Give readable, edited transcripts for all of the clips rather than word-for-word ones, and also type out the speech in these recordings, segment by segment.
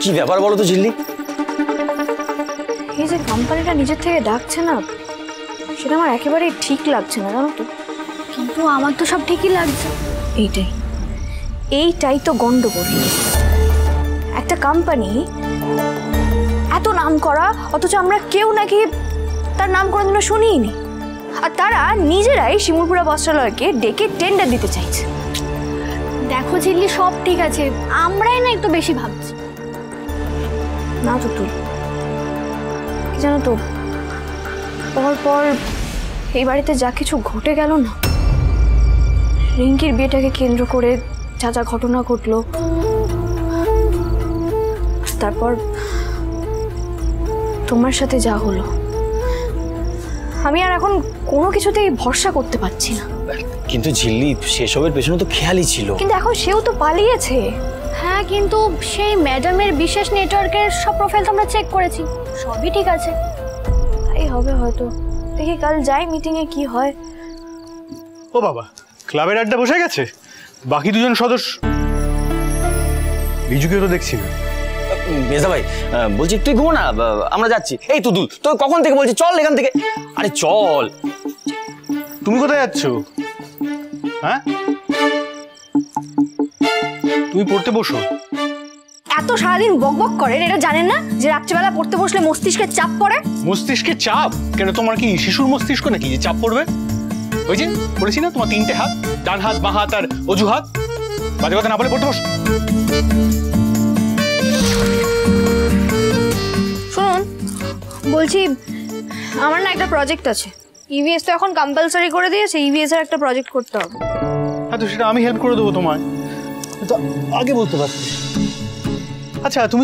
কি ব্যাপার বলো তো ঝিল্লি? এই যে কোম্পানিটা নিজের থেকে ডাকছে না, সেটা আমার একেবারেই ঠিক লাগছে না, জানো তো। কিন্তু আমার তো সব ঠিকই লাগছে। এইটাই তো গন্ডগোল। একটা কোম্পানি এত নাম করা, অথচ আমরা কেউ নাকি তার নাম কোনোদিনও শুনিনি। আর তারা নিজেরাই শিমুলপুরা বস্ত্রালয়কে ডেকে টেন্ডার দিতে চাইছে। দেখো ঝিল্লি, সব ঠিক আছে, আমরাই না একটু বেশি ভাবছি। না তুতুল, কি জানো তো, পর এই বাড়িতে যা কিছু ঘটে গেল না, রিঙ্কির বিয়েটাকে কেন্দ্র করে যা যা ঘটনা ঘটলো, তারপর তোমার সাথে যা হলো, আমি আর এখন কোনো কিছুতেই ভরসা করতে পারছি না। কিন্তু ঝিল্লি, সেসবের পেছনে তো খেয়ালই ছিল। কিন্তু এখন সেও তো পালিয়েছে। হ্যাঁ, কিন্তু সেই ম্যাডামের বিশেষ নেটওয়ার্কের সব প্রোফাইল তো আমরা চেক করেছি, সবই ঠিক আছে। তাই হবে হয়তো, দেখি কাল যাই মিটিংয়ে কি হয়। ও বাবা, ক্লাবের আড্ডা বসে গেছে। বাকি দুজন সদস্য রিজুকেও তো দেখছি না। মেজদা ভাই বলছি তুই ঘুমো না, আমরা যাচ্ছি। এই তুতুল, তুই কখন থেকে বলছি চল এখান থেকে। আরে চল। তুমি কোথায় যাচ্ছ? হ্যাঁ, তুমি পড়তে বসো। এত সারাদিন বকবক করেন, এটা জানেন না যে রাত্রিবেলা পড়তে বসলে মস্তিষ্কে চাপ পড়ে? মস্তিষ্কে চাপ কেন? তোমার কি শিশুর মস্তিষ্ক নাকি যে চাপ পড়বে? ওই যে বলেছি না, তোমার 3টে হাত, ডান হাত, বাঁ হাত আর অজুহাত। বাজে কথা না বলে পড়তে বসো। শুনুন, বলছি আমার না একটা প্রজেক্ট আছে। ইভিএস তো এখন কম্পালসারি করে দিয়েছে, ইভিএস এর একটা প্রজেক্ট করতে হবে। হ্যাঁ, তো সেটা আমি হেল্প করে দেবো তোমায়। তো আগে বলতে পারছি। আচ্ছা, তুমি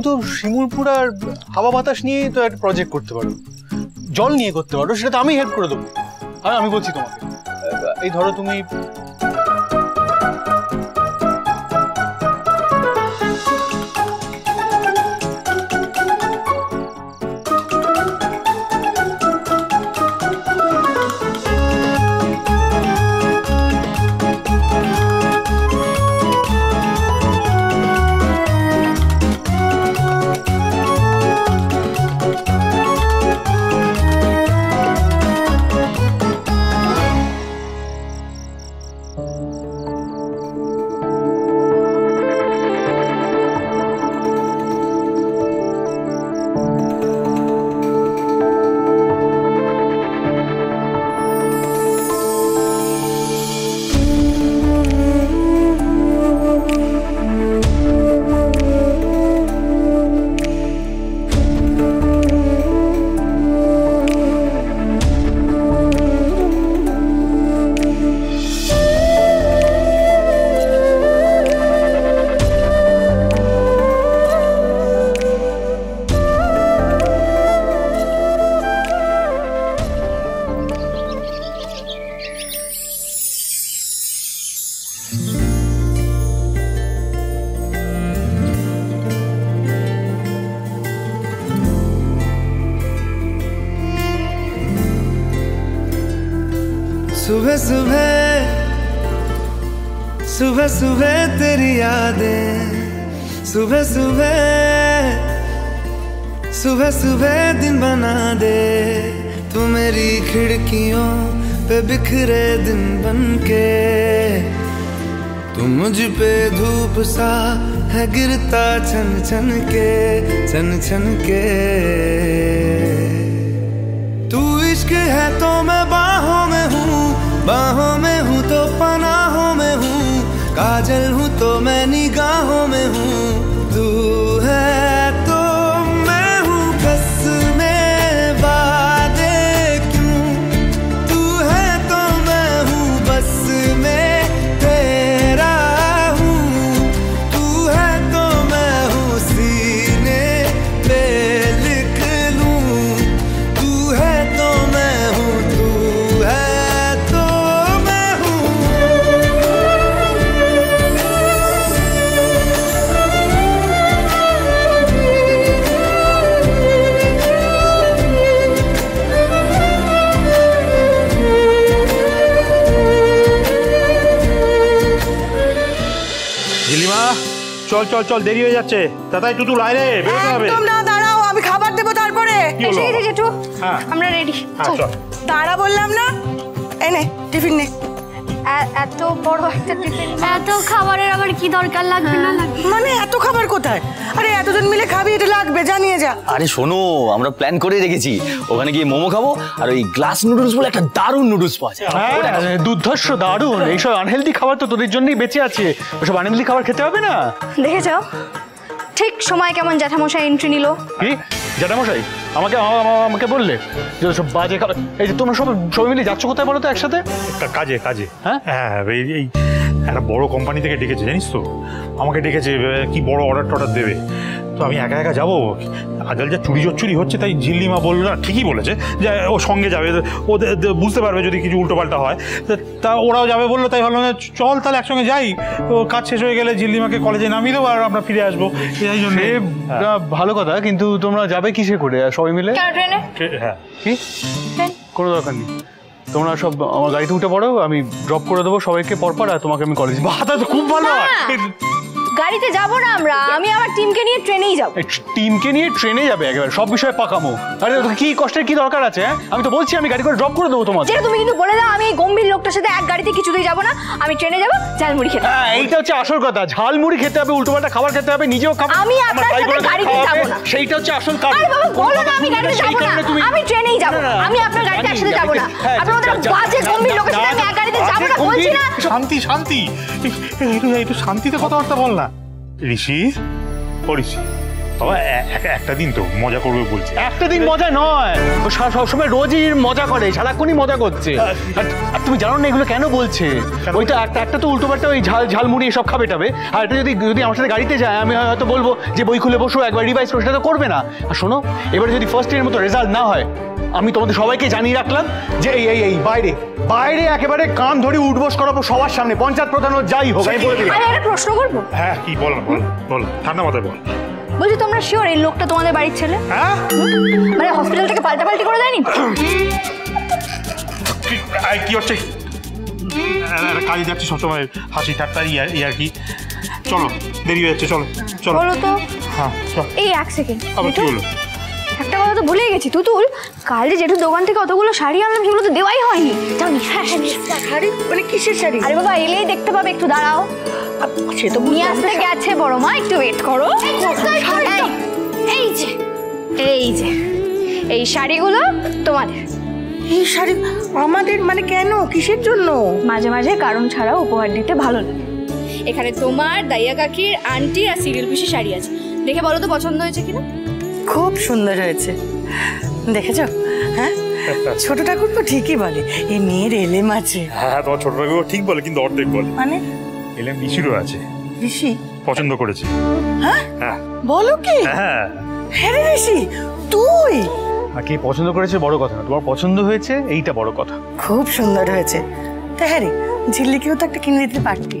তো শিমুলপুরার হাওয়া বাতাস নিয়ে তো একটা প্রজেক্ট করতে পারো, জল নিয়ে করতে পারো, সেটা তো আমি হেল্প করে দেবো। আর আমি বলছি তোমাকে, এই ধরো তুমি सुबह सुबह सुबह तेरी यादें, सुबह सुबह दिन बना दे। तू मेरी खिड़कियों पे बिखरे दिन बनके, तू मुझ पे धूप सा है गिरता छन छन के। तू इश्क है तो मैं बाहों में हूँ तो पनाहों में हूँ, काजल हूँ तो मैं निगाहों में हूँ। तू है तो मैं हूँ बस में वादे क्यों, तू है तो मैं हूँ बस में तेरा हूँ। तू है तो मैं हूँ सीने पे लिख लूँ, तू है तो मैं हूँ, तू है तो मैं हूँ। ঝিলিমা, চল চল চল, দেরি হয়ে যাচ্ছে। তাই তুতুল আয় রে, বেরোতে হবে। একদম না, দাঁড়াও, আমি খাবার দেবো তারপরে। কি হলো? এসে গেছে জেঠু, হ্যাঁ। আমরা রেডি। হ্যাঁ, চল। দাঁড়া বললাম না। এই নে টিফিন নে। এত বড় একটা টিফিন, এত খাবারের আবার কি দরকার লাগবে না লাগবে? মানে এত খাবার কোথায়? আরে এতজন মিলে খাবি, এটা লাগবে, জানিয়ে যা। আরে শোনো, আমরা প্ল্যান করে রেখেছি, ওখানে গিয়ে মোমো খাবো আর ওই গ্লাস নুডলস বলে একটা দারুণ নুডলস পাওয়া যায়। দুর্ধর্ষ দারুণ। এইসব আনহেলদি খাবার তো তোদের জন্যই বেঁচে আছে, ওসব আনহেলদি খাবার খেতে হবে না। দেখেছ ঠিক সময় কেমন জ্যাঠামশাই এন্ট্রি নিল। কি জ্যাঠামশাই আমাকে বললে যে সব বাজে খাবার? এই যে তোমরা সবাই মিলে যাচ্ছ কোথায় বলো তো একসাথে? কাজে কাজে। হ্যাঁ? হ্যাঁ, এই একটা বড় কোম্পানি থেকে ডেকেছে, জানিস তো? আমাকে ডেকেছে, কি বড় অর্ডার দেবে। তো আমি একা একা যাবো, আজকাল যা চুরি হচ্ছে, তাই ঝিল্লিমা বললো, না ঠিকই বলেছে, যে ও সঙ্গে যাবে, ও বুঝতে পারবে যদি কিছু উল্টোপাল্টা হয়। তা ওরাও যাবে বললো, তাই ভাবলাম চল তাহলে একসঙ্গে যাই। তো কাজ শেষ হয়ে গেলে ঝিল্লিমাকে কলেজে নামিয়ে দেবো আর আমরা ফিরে আসবো, এই জন্য। ভালো কথা, কিন্তু তোমরা যাবে কিসে করে সবাই মিলে? ট্রেনে। হ্যাঁ। কি? কোনো দরকার নেই, তোমরা সব আমার গাড়িতে উঠে পড়ো, আমি ড্রপ করে দেবো সবাইকে পরপর, আর তোমাকে আমি কলেজে। বাহ, তা তো খুব ভালো হয়। গাড়িতে যাব না আমরা, আমি আমার টিমকে নিয়ে ট্রেনেই যাব। টিমকে নিয়ে ট্রেনে যাবে একেবারে, সব বিষয়ে পাকামো। আরে কি কষ্টের কি দরকার আছে? আমি তো বলছি আমি গাড়ি করে ড্রপ করে দেবো তোমাকে। যেটা তুমি কিন্তু বলে দাও, আমি এই গম্ভীর লোকটার সাথে এক গাড়িতে কিছুতেই যাব না, আমি ট্রেনে যাব ঝালমুড়ি খেতে। হ্যাঁ, এইটা হচ্ছে আসল কথা। ঝালমুড়ি খেতে হবে, উল্টোপাল্টা খাবার খেতে হবে, নিজেও খাবো। আমি আপনার সাথে গাড়িতে যাব না। সেইটা হচ্ছে আসল কারণ। আরে বাবা বলো না, আমি গাড়িতে যাব না, আমি ট্রেনেই যাব। আমি আপনার গাড়িতে একসাথে যাব না। আপনি ওদের বাজে গম্ভীর লোকের সাথে আমি এক গাড়িতে যাব না বলছি না। শান্তি শান্তি, একটু শান্তিতে কথাবার্তা বল না। ঋষি, ও ঋষি বাবা, একটা দিন তো মজা করবে বলছে। একটা দিন মজা নয়, ও সবসময় রোজই মজা করে, সারাক্ষণই মজা করছে। আর তুমি জানো না এগুলো কেন বলছে? ওইটা একটা তো উল্টোপাল্টা ওই ঝালমুড়ি এসব খাবে টাবে। আর এটা যদি আমার সাথে গাড়িতে যায়, আমি হয়তো বলবো যে বই খুলে বসো, একবার রিভাইজ করো, সেটা তো করবে না। আর শোনো, এবারে যদি ফার্স্ট ইয়ারের মতো রেজাল্ট না হয়, আমি তোমাদের সবাইকে জানিয়ে রাখলাম যে এই বাইরে একেবারে কান ধরে উঠবোস করাবো সবার সামনে, পঞ্চায়েত প্রধান যাই হোক। আমি বলে দিই। আমি একটা প্রশ্ন করবো। হ্যাঁ, কি বল বল, ঠান্ডা মাথায় বল। বলছি তোমরা শিওর এই লোকটা তোমাদের বাড়ির ছেলে? হ্যাঁ, মানে হসপিটাল থেকে পাল্টাপাল্টি করে দেয়নি? কি হচ্ছে? কাজে যাচ্ছি, সবসময় হাসি ঠাট্টা ইয়ার কি। চলো, দেরি হয়ে যাচ্ছে, চলো চলো। বলো তো। হ্যাঁ চল। এই এক সেকেন্ড, আবার কি হলো? একটা কথা তো ভুলেই গেছি তুতুল, কাল যে জেঠুর দোকান থেকে অতগুলো শাড়ি আনলাম, সেগুলো তো দেওয়াই হয়নি। জানি। শাড়ি মানে কিসের শাড়ি? আরে বাবা এলেই দেখতে পাবে, একটু দাঁড়াও। সে তো নিয়ে আসতে গেছে বড় মা, একটু ওয়েট করো। এই যে এই শাড়িগুলো তোমাদের। এই শাড়ি আমাদের? মানে কেন, কিসের জন্য? মাঝে মাঝে কারণ ছাড়াও উপহার দিতে ভালো লাগে। এখানে তোমার, দাইয়া কাকির, আন্টি আর সিরিয়াল পিসি শাড়ি আছে, দেখে বলো তো পছন্দ হয়েছে কিনা। খুব সুন্দর হয়েছে, দেখেছ? হ্যাঁ, ছোট ঠাকুর তো ঠিকই বলে, এই মেয়ের এলেম আছে। হ্যাঁ, তোমার ছোট ঠাকুর ঠিক বলে, কিন্তু অর্ধেক বলে। মানে এলেম ঋষিরও আছে। ঋষি পছন্দ করেছে। হ্যাঁ হ্যাঁ, বলো কি? হ্যাঁ। হ্যাঁ রে ঋষি, তুই? আর কে পছন্দ করেছে বড় কথা না, তোমার পছন্দ হয়েছে এইটা বড় কথা। খুব সুন্দর হয়েছে। তা হ্যাঁ রে, ঝিল্লিকেও তো একটা কিনে দিতে পারতি।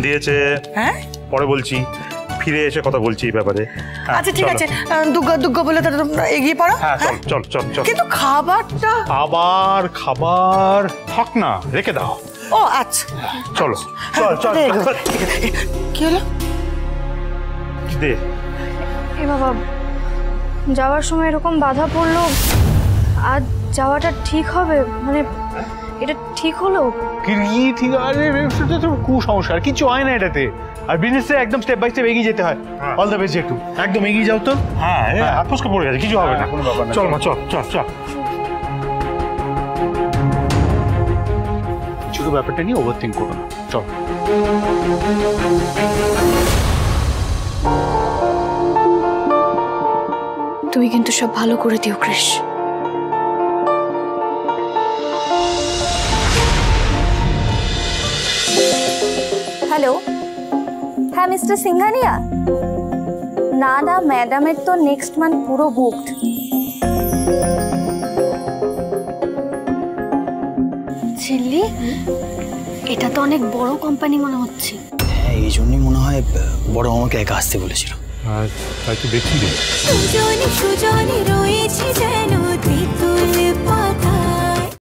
দিয়েছে। হ্যাঁ, পরে বলছি, ফিরে এসে কথা বলছি এই ব্যাপারে। আচ্ছা ঠিক আছে, দুগ্গা বলে তাহলে তোমরা এগিয়ে পড়ো। হ্যাঁ, চল চল চল চল। কিন্তু খাবারটা? আবার খাবার থাক না, রেখে দাও। ও আচ্ছা, চলো চল চল। কি হলো? দে। এ বাবা, যাওয়ার সময় এরকম বাধা পড়লো, আজ যাওয়াটা ঠিক হবে? মানে এটা ঠিক হলো? কি ঠিক? আরে সেটা তো কুসংস্কার, কিছু হয় না এটাতে। আর বিজনেসে একদম স্টেপ বাই স্টেপ এগিয়ে যেতে হয়। অল দ্য বেস্ট একটু, একদম এগিয়ে যাও তো। হ্যাঁ, হাত ফসকে পড়ে গেছে, কিছু হবে না, কোনো ব্যাপার না। চল মা, চল চল চল। ছোট ব্যাপারটা নিয়ে ওভার থিঙ্ক করো না, চল। তুমি কিন্তু সব ভালো করে দিও ক্রিশ। হ্যালো, হ্যাঁ মিস্টার সিংহানিয়া। না না, ম্যাডামের তো নেক্সট মান্থ পুরো বুকড। ঝিল্লি, এটা তো অনেক বড় কোম্পানি মনে হচ্ছে। হ্যাঁ, এই জন্যই মনে হয় বড় আমাকে একা আসতে বলেছিল। তাই তো দেখছি রে। সুজনে সুজনে রয়েছে যেন তেঁতুল পাতা।